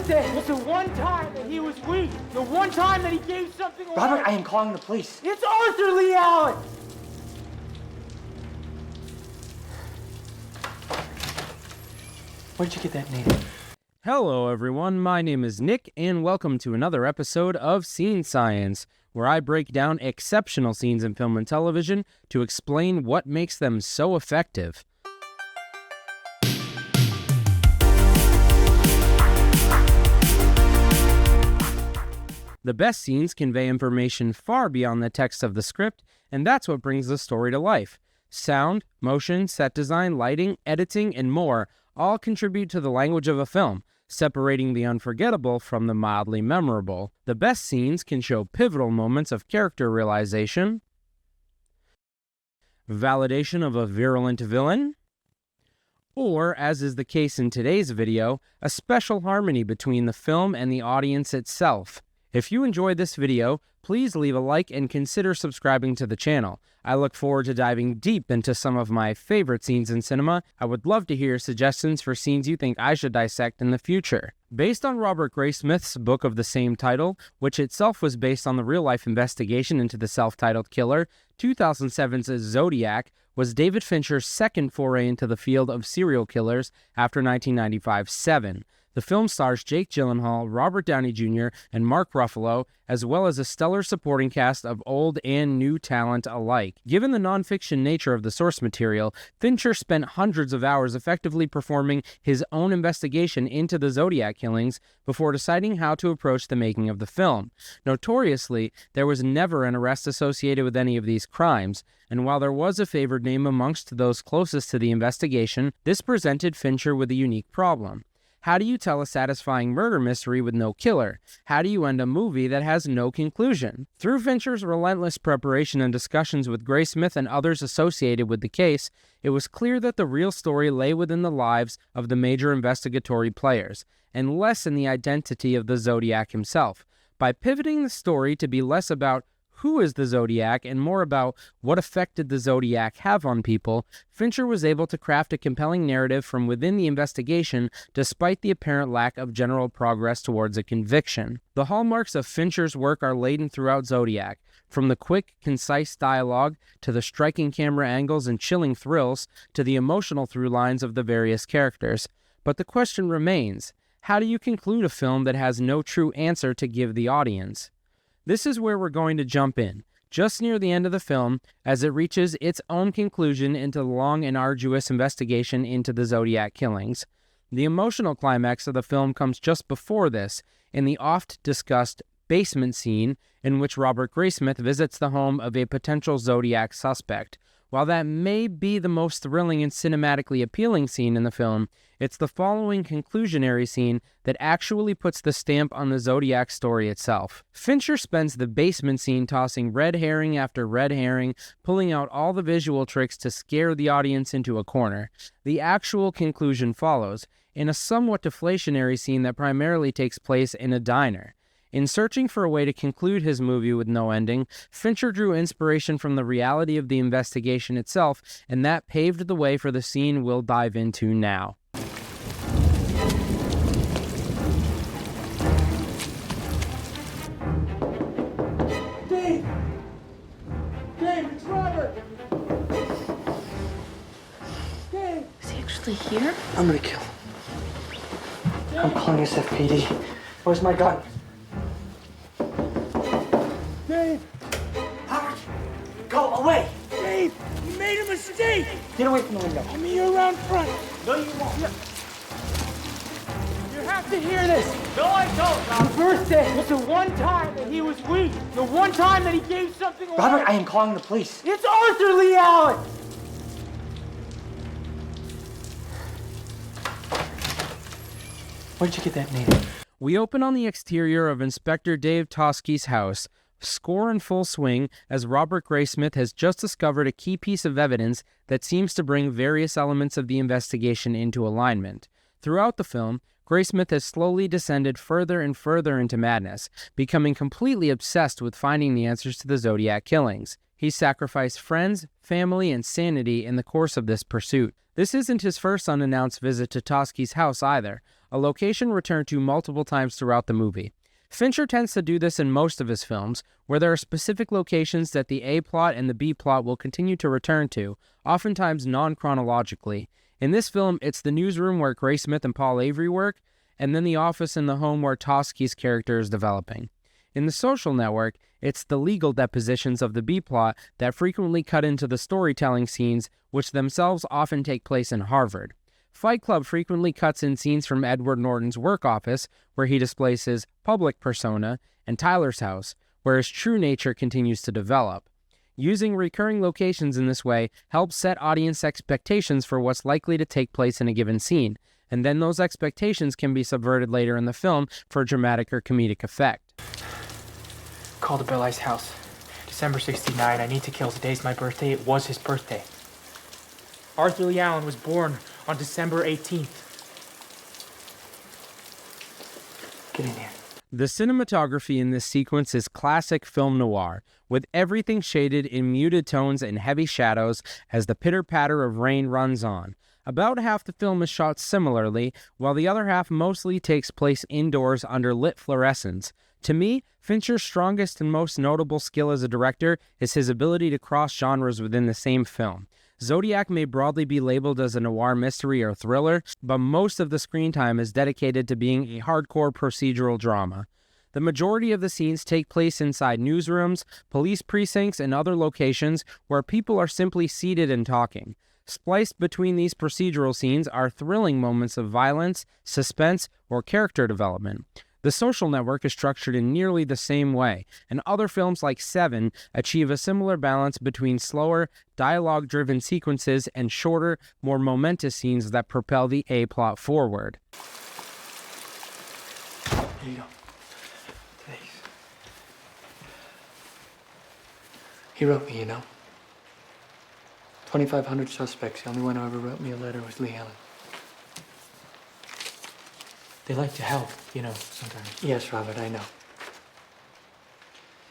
birthday was the one time that he was weak. The one time that he gave something away. Robert, I am calling the police. It's Arthur Lee Allen! Where'd you get that name? Hello everyone, my name is Nick, and welcome to another episode of Scene Science, where I break down exceptional scenes in film and television to explain what makes them so effective. The best scenes convey information far beyond the text of the script, and that's what brings the story to life. Sound, motion, set design, lighting, editing, and more all contribute to the language of a film, separating the unforgettable from the mildly memorable. The best scenes can show pivotal moments of character realization, validation of a virulent villain, or, as is the case in today's video, a special harmony between the film and the audience itself. If you enjoyed this video, please leave a like and consider subscribing to the channel. I look forward to diving deep into some of my favorite scenes in cinema. I would love to hear suggestions for scenes you think I should dissect in the future. Based on Robert Graysmith's book of the same title, which itself was based on the real-life investigation into the self-titled killer, 2007's Zodiac was David Fincher's second foray into the field of serial killers after 1995's Seven. The film stars Jake Gyllenhaal, Robert Downey Jr., and Mark Ruffalo, as well as a stellar supporting cast of old and new talent alike. Given the nonfiction nature of the source material, Fincher spent hundreds of hours effectively performing his own investigation into the Zodiac killings before deciding how to approach the making of the film. Notoriously, there was never an arrest associated with any of these crimes, and while there was a favored name amongst those closest to the investigation, this presented Fincher with a unique problem. How do you tell a satisfying murder mystery with no killer? How do you end a movie that has no conclusion? Through Fincher's relentless preparation and discussions with Graysmith and others associated with the case, it was clear that the real story lay within the lives of the major investigatory players, and less in the identity of the Zodiac himself. By pivoting the story to be less about who is the Zodiac and more about what effect did the Zodiac have on people, Fincher was able to craft a compelling narrative from within the investigation despite the apparent lack of general progress towards a conviction. The hallmarks of Fincher's work are laden throughout Zodiac, from the quick, concise dialogue to the striking camera angles and chilling thrills to the emotional through lines of the various characters. But the question remains, how do you conclude a film that has no true answer to give the audience? This is where we're going to jump in, just near the end of the film, as it reaches its own conclusion into the long and arduous investigation into the Zodiac killings. The emotional climax of the film comes just before this, in the oft-discussed basement scene in which Robert Graysmith visits the home of a potential Zodiac suspect. While that may be the most thrilling and cinematically appealing scene in the film, it's the following conclusionary scene that actually puts the stamp on the Zodiac story itself. Fincher spends the basement scene tossing red herring after red herring, pulling out all the visual tricks to scare the audience into a corner. The actual conclusion follows, in a somewhat deflationary scene that primarily takes place in a diner. In searching for a way to conclude his movie with no ending, Fincher drew inspiration from the reality of the investigation itself, and that paved the way for the scene we'll dive into now. Dave! Dave, it's Robert! Dave! Is he actually here? I'm gonna kill him. I'm calling SFPD. Where's my gun? Dave! Robert, go away! Dave! You made a mistake! Get away from the window. I'll meet you around front. No, you won't. You have to hear this. No, I don't, Robert. The birthday was the one time that he was weak. The one time that he gave something away. Robert, I am calling the police. It's Arthur Lee Allen! Where'd you get that name? We open on the exterior of Inspector Dave Tosky's house, score in full swing as Robert Graysmith has just discovered a key piece of evidence that seems to bring various elements of the investigation into alignment. Throughout the film, Graysmith has slowly descended further and further into madness, becoming completely obsessed with finding the answers to the Zodiac killings. He's sacrificed friends, family, and sanity in the course of this pursuit. This isn't his first unannounced visit to Tosky's house either. a location returned to multiple times throughout the movie. Fincher tends to do this in most of his films, where there are specific locations that the A plot and the B plot will continue to return to, oftentimes non-chronologically. In this film, it's the newsroom where Graysmith and Paul Avery work, and then the office and the home where Toschi's character is developing. In The Social Network, it's the legal depositions of the B-plot that frequently cut into the storytelling scenes, which themselves often take place in Harvard. Fight Club frequently cuts in scenes from Edward Norton's work office, where he displays his public persona, and Tyler's house, where his true nature continues to develop. Using recurring locations in this way helps set audience expectations for what's likely to take place in a given scene, and then those expectations can be subverted later in the film for dramatic or comedic effect. Call to Bill I's house. December 69. I need to kill. Today's my birthday. It was his birthday. Arthur Lee Allen was born on December 18th. Get in here. The cinematography in this sequence is classic film noir, with everything shaded in muted tones and heavy shadows as the pitter-patter of rain runs on. About half the film is shot similarly, while the other half mostly takes place indoors under lit fluorescence. To me, Fincher's strongest and most notable skill as a director is his ability to cross genres within the same film. Zodiac may broadly be labeled as a noir mystery or thriller, but most of the screen time is dedicated to being a hardcore procedural drama. The majority of the scenes take place inside newsrooms, police precincts, and other locations where people are simply seated and talking. Spliced between these procedural scenes are thrilling moments of violence, suspense, or character development. The Social Network is structured in nearly the same way, and other films like Seven achieve a similar balance between slower, dialogue-driven sequences and shorter, more momentous scenes that propel the A-plot forward. Here you go. Thanks. He wrote me, you know. 2,500 suspects. The only one who ever wrote me a letter was Lee Allen. They like to help, you know, sometimes. Yes, Robert, I know.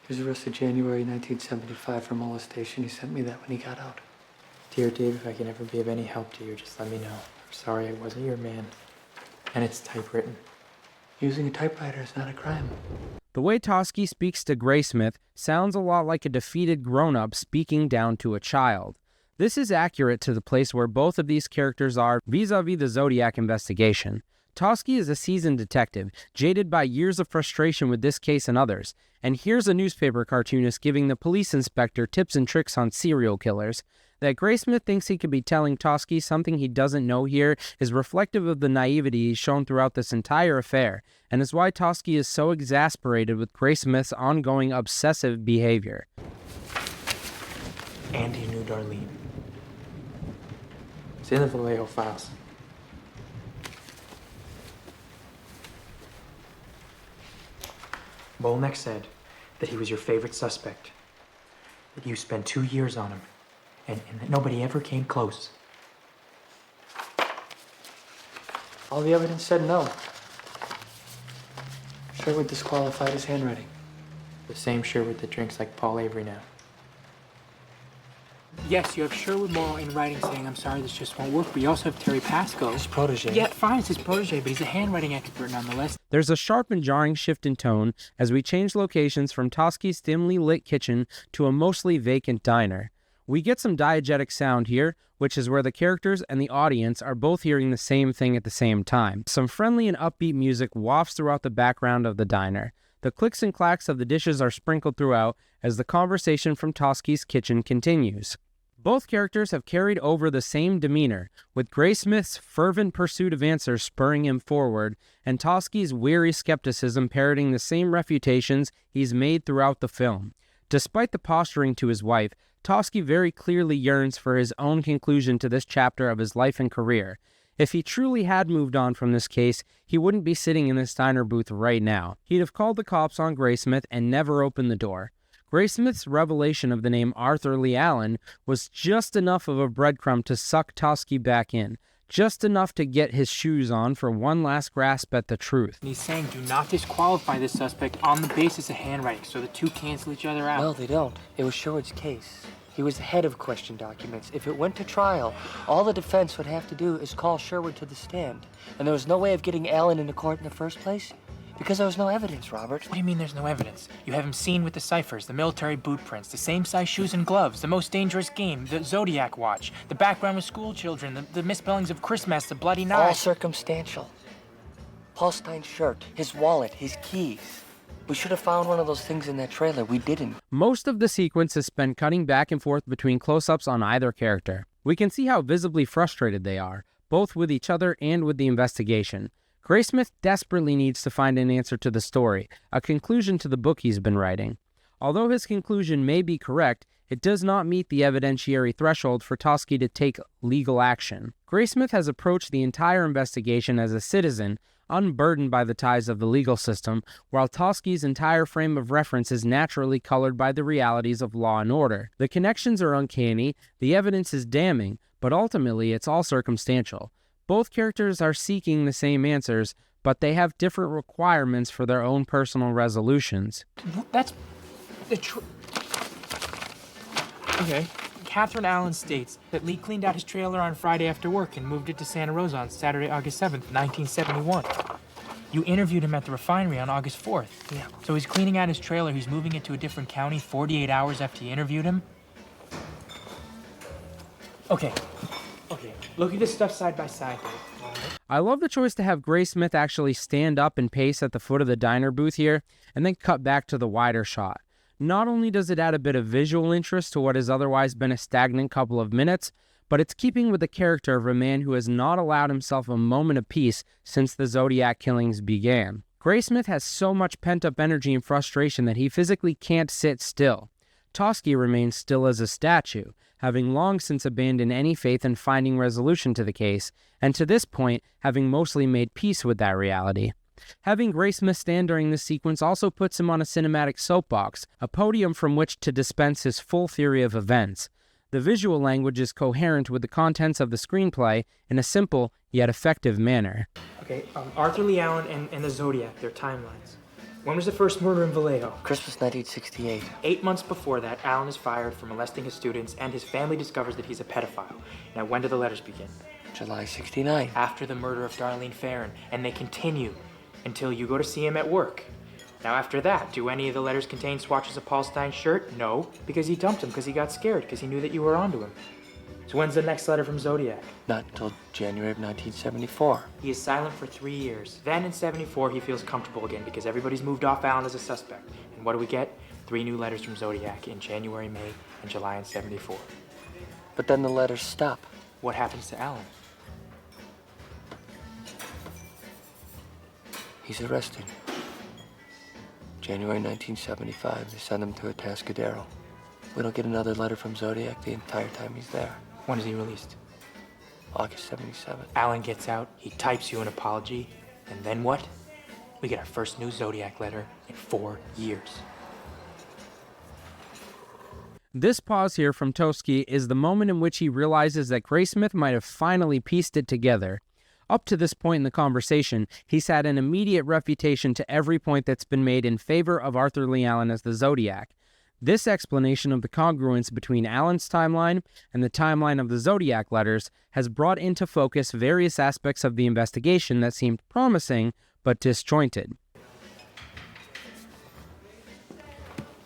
He was arrested January 1975 for molestation. He sent me that when he got out. Dear Dave, if I can ever be of any help to you, just let me know. I'm sorry I wasn't your man. And it's typewritten. Using a typewriter is not a crime. The way Toschi speaks to Graysmith sounds a lot like a defeated grown-up speaking down to a child. This is accurate to the place where both of these characters are vis-a-vis the Zodiac investigation. Toschi is a seasoned detective, jaded by years of frustration with this case and others, and here's a newspaper cartoonist giving the police inspector tips and tricks on serial killers. That Graysmith thinks he could be telling Toschi something he doesn't know here is reflective of the naivety he's shown throughout this entire affair, and is why Toschi is so exasperated with Graysmith's ongoing obsessive behavior. Andy knew Darlene. It's in the Vallejo files. Molnick said that he was your favorite suspect, that you spent 2 years on him, and that nobody ever came close. All the evidence said no. Sherwood disqualified his handwriting. The same Sherwood that drinks like Paul Avery now. Yes, you have Sherwood Morrow in writing saying, I'm sorry, this just won't work, but you also have Terry Pascoe. His protege. Yeah, fine, it's his protege, but he's a handwriting expert nonetheless. There's a sharp and jarring shift in tone as we change locations from Toschi's dimly lit kitchen to a mostly vacant diner. We get some diegetic sound here, which is where the characters and the audience are both hearing the same thing at the same time. Some friendly and upbeat music wafts throughout the background of the diner. The clicks and clacks of the dishes are sprinkled throughout as the conversation from Toschi's kitchen continues. Both characters have carried over the same demeanor, with Graysmith's fervent pursuit of answers spurring him forward, and Toschi's weary skepticism parroting the same refutations he's made throughout the film. Despite the posturing to his wife, Toschi very clearly yearns for his own conclusion to this chapter of his life and career. If he truly had moved on from this case, he wouldn't be sitting in this diner booth right now. He'd have called the cops on Graysmith and never opened the door. Graysmith's revelation of the name Arthur Lee Allen was just enough of a breadcrumb to suck Toschi back in, just enough to get his shoes on for one last grasp at the truth. And he's saying do not disqualify this suspect on the basis of handwriting, so the two cancel each other out. Well, they don't. It was Sherwood's case. He was the head of question documents. If it went to trial, all the defense would have to do is call Sherwood to the stand. And there was no way of getting Allen into court in the first place because there was no evidence, Robert. What do you mean there's no evidence? You have him seen with the ciphers, the military boot prints, the same size shoes and gloves, the most dangerous game, the Zodiac watch, the background with school children, the misspellings of Christmas, the bloody knife. All circumstantial. Paul Stein's shirt, his wallet, his keys. We should have found one of those things in that trailer. We didn't. Most of the sequence is spent cutting back and forth between close-ups on either character. We can see how visibly frustrated they are, both with each other and with the investigation. Graysmith desperately needs to find an answer to the story, a conclusion to the book he's been writing. Although his conclusion may be correct, it does not meet the evidentiary threshold for Toschi to take legal action. Graysmith has approached the entire investigation as a citizen, unburdened by the ties of the legal system, while Toschi's entire frame of reference is naturally colored by the realities of law and order. The connections are uncanny, the evidence is damning, but ultimately it's all circumstantial. Both characters are seeking the same answers, but they have different requirements for their own personal resolutions. That's the Okay. Catherine Allen states that Lee cleaned out his trailer on Friday after work and moved it to Santa Rosa on Saturday, August 7th, 1971. You interviewed him at the refinery on August 4th. Yeah. So he's cleaning out his trailer, he's moving it to a different county 48 hours after you interviewed him? Okay. Look at this stuff side by side, Dave. I love the choice to have Graysmith actually stand up and pace at the foot of the diner booth here, and then cut back to the wider shot. Not only does it add a bit of visual interest to what has otherwise been a stagnant couple of minutes, but it's keeping with the character of a man who has not allowed himself a moment of peace since the Zodiac killings began. Graysmith has so much pent-up energy and frustration that he physically can't sit still. Toschi remains still as a statue, having long since abandoned any faith in finding resolution to the case, and to this point, having mostly made peace with that reality. Having Graysmith stand during this sequence also puts him on a cinematic soapbox, a podium from which to dispense his full theory of events. The visual language is coherent with the contents of the screenplay in a simple yet effective manner. Okay, Arthur Lee Allen and the Zodiac, their timelines. When was the first murder in Vallejo? Christmas 1968. 8 months before that, Allen is fired for molesting his students, and his family discovers that he's a pedophile. Now, when do the letters begin? July 69. After the murder of Darlene Farron, and they continue until you go to see him at work. Now, after that, do any of the letters contain swatches of Paul Stein's shirt? No, because he dumped him because he got scared, because he knew that you were onto him. So when's the next letter from Zodiac? Not until January of 1974. He is silent for 3 years. Then in 74, he feels comfortable again because everybody's moved off Allen as a suspect. And what do we get? 3 new letters from Zodiac in January, May, and July in 74. But then the letters stop. What happens to Allen? He's arrested. January 1975, they send him to Atascadero. We don't get another letter from Zodiac the entire time he's there. When is he released? August 77. Allen gets out, he types you an apology, and then what? We get our first new Zodiac letter in 4 years. This pause here from Toschi is the moment in which he realizes that Graysmith might have finally pieced it together. Up to this point in the conversation, he's had an immediate refutation to every point that's been made in favor of Arthur Lee Allen as the Zodiac. This explanation of the congruence between Allen's timeline and the timeline of the Zodiac letters has brought into focus various aspects of the investigation that seemed promising but disjointed.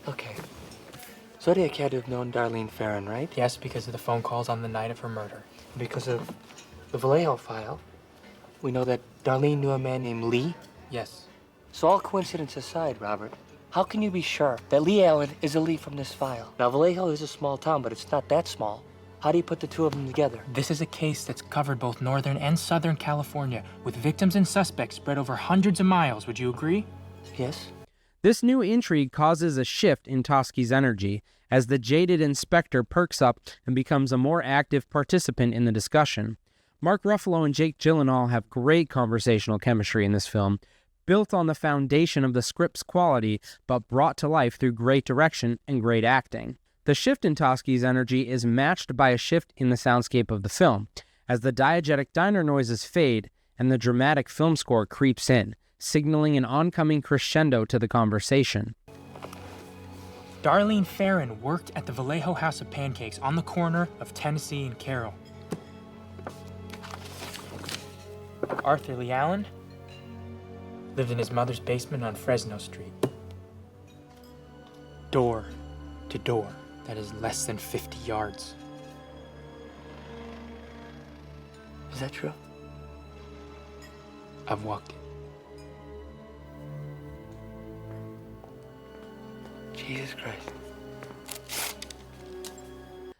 Okay. Zodiac had to have known Darlene Farron, right? Yes, because of the phone calls on the night of her murder. Because of the Vallejo file, we know that Darlene knew a man named Lee. Yes. So all coincidence aside, Robert, how can you be sure that Lee Allen is a Lee from this file? Now, Vallejo is a small town, but it's not that small. How do you put the two of them together? This is a case that's covered both Northern and Southern California, with victims and suspects spread over hundreds of miles. Would you agree? Yes. This new intrigue causes a shift in Toschi's energy, as the jaded inspector perks up and becomes a more active participant in the discussion. Mark Ruffalo and Jake Gyllenhaal have great conversational chemistry in this film, built on the foundation of the script's quality, but brought to life through great direction and great acting. The shift in Toschi's energy is matched by a shift in the soundscape of the film, as the diegetic diner noises fade and the dramatic film score creeps in, signaling an oncoming crescendo to the conversation. Darlene Ferrin worked at the Vallejo House of Pancakes on the corner of Tennessee and Carroll. Arthur Lee Allen lived in his mother's basement on Fresno Street. Door to door, that is less than 50 yards. Is that true? I've walked it. Jesus Christ.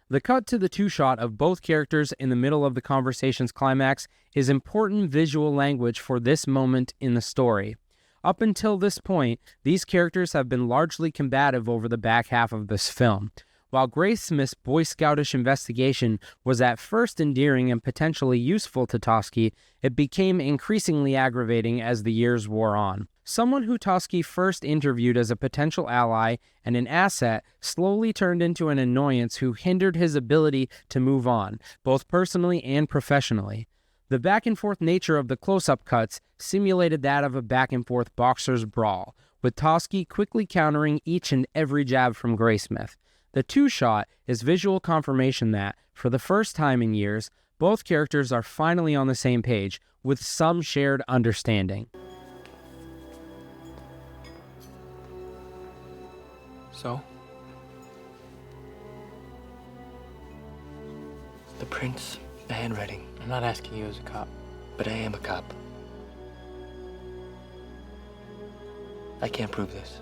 The cut to the two-shot of both characters in the middle of the conversation's climax is important visual language for this moment in the story. Up until this point, these characters have been largely combative over the back half of this film. While Graysmith's Boy Scoutish investigation was at first endearing and potentially useful to Toschi, it became increasingly aggravating as the years wore on. Someone who Toschi first interviewed as a potential ally and an asset slowly turned into an annoyance who hindered his ability to move on, both personally and professionally. The back-and-forth nature of the close-up cuts simulated that of a back-and-forth boxer's brawl, with Toschi quickly countering each and every jab from Graysmith. The two-shot is visual confirmation that, for the first time in years, both characters are finally on the same page, with some shared understanding. So? The prints, the handwriting. I'm not asking you as a cop. But I am a cop. I can't prove this.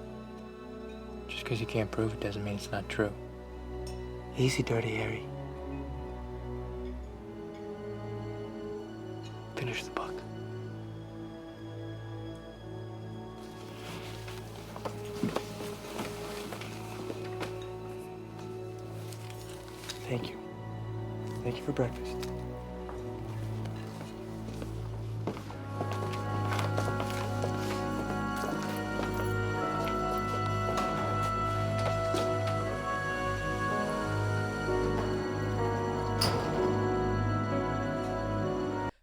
Just because you can't prove it doesn't mean it's not true. Easy, Dirty Harry. Finish the book. Thank you. Thank you for breakfast.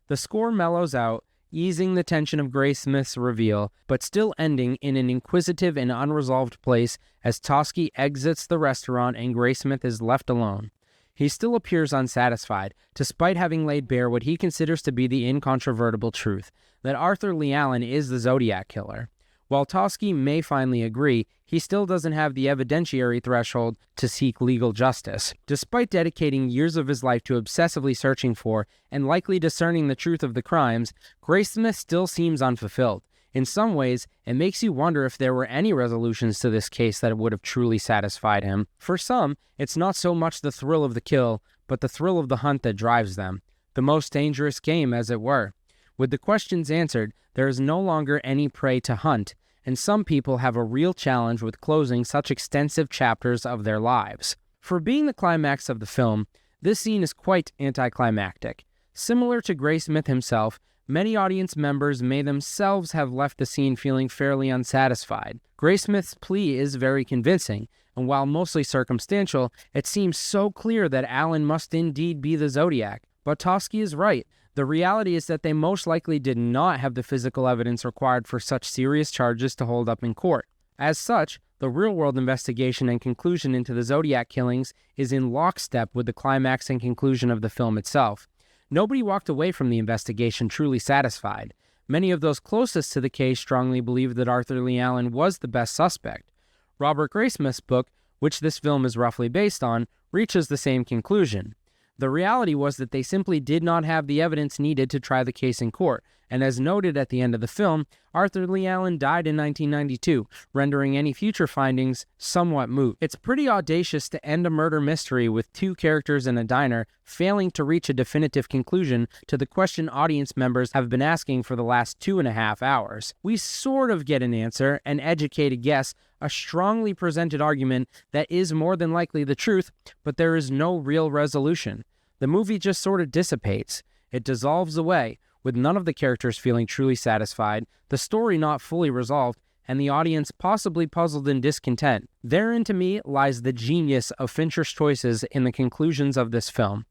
The score mellows out, easing the tension of Graysmith's reveal, but still ending in an inquisitive and unresolved place as Toschi exits the restaurant and Graysmith is left alone. He still appears unsatisfied, despite having laid bare what he considers to be the incontrovertible truth, that Arthur Lee Allen is the Zodiac killer. While Toschi may finally agree, he still doesn't have the evidentiary threshold to seek legal justice. Despite dedicating years of his life to obsessively searching for and likely discerning the truth of the crimes, Graysmith still seems unfulfilled. In some ways, it makes you wonder if there were any resolutions to this case that would have truly satisfied him. For some, it's not so much the thrill of the kill, but the thrill of the hunt that drives them. The most dangerous game, as it were. With the questions answered, there is no longer any prey to hunt, and some people have a real challenge with closing such extensive chapters of their lives. For being the climax of the film, this scene is quite anticlimactic. Similar to Graysmith himself, many audience members may themselves have left the scene feeling fairly unsatisfied. Graysmith's plea is very convincing, and while mostly circumstantial, it seems so clear that Allen must indeed be the Zodiac. But Toschi is right. The reality is that they most likely did not have the physical evidence required for such serious charges to hold up in court. As such, the real-world investigation and conclusion into the Zodiac killings is in lockstep with the climax and conclusion of the film itself. Nobody walked away from the investigation truly satisfied. Many of those closest to the case strongly believed that Arthur Lee Allen was the best suspect. Robert Graysmith's book, which this film is roughly based on, reaches the same conclusion. The reality was that they simply did not have the evidence needed to try the case in court, and as noted at the end of the film, Arthur Lee Allen died in 1992, rendering any future findings somewhat moot. It's pretty audacious to end a murder mystery with two characters in a diner failing to reach a definitive conclusion to the question audience members have been asking for the last 2.5 hours. We sort of get an answer, an educated guess, a strongly presented argument that is more than likely the truth, but there is no real resolution. The movie just sort of dissipates. It dissolves away, with none of the characters feeling truly satisfied, the story not fully resolved, and the audience possibly puzzled and discontent. Therein, to me, lies the genius of Fincher's choices in the conclusions of this film.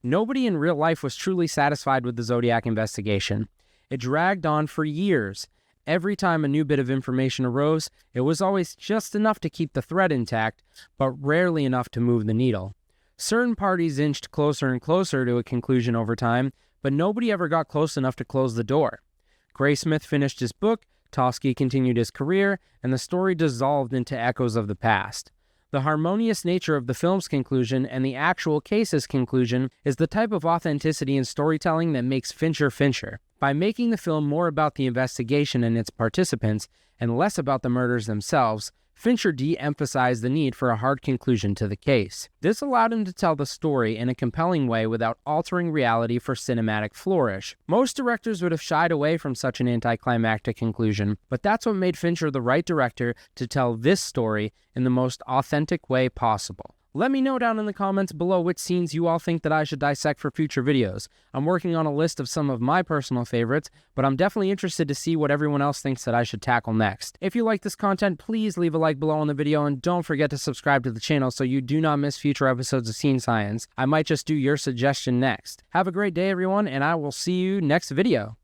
Nobody in real life was truly satisfied with the Zodiac investigation. It dragged on for years. Every time a new bit of information arose, it was always just enough to keep the thread intact, but rarely enough to move the needle. Certain parties inched closer and closer to a conclusion over time, but nobody ever got close enough to close the door. Graysmith finished his book, Toschi continued his career, and the story dissolved into echoes of the past. The harmonious nature of the film's conclusion and the actual case's conclusion is the type of authenticity in storytelling that makes Fincher Fincher. By making the film more about the investigation and its participants, and less about the murders themselves, Fincher de-emphasized the need for a hard conclusion to the case. This allowed him to tell the story in a compelling way without altering reality for cinematic flourish. Most directors would have shied away from such an anticlimactic conclusion, but that's what made Fincher the right director to tell this story in the most authentic way possible. Let me know down in the comments below which scenes you all think that I should dissect for future videos. I'm working on a list of some of my personal favorites, but I'm definitely interested to see what everyone else thinks that I should tackle next. If you like this content, please leave a like below on the video and don't forget to subscribe to the channel so you do not miss future episodes of Scene Science. I might just do your suggestion next. Have a great day everyone, and I will see you next video.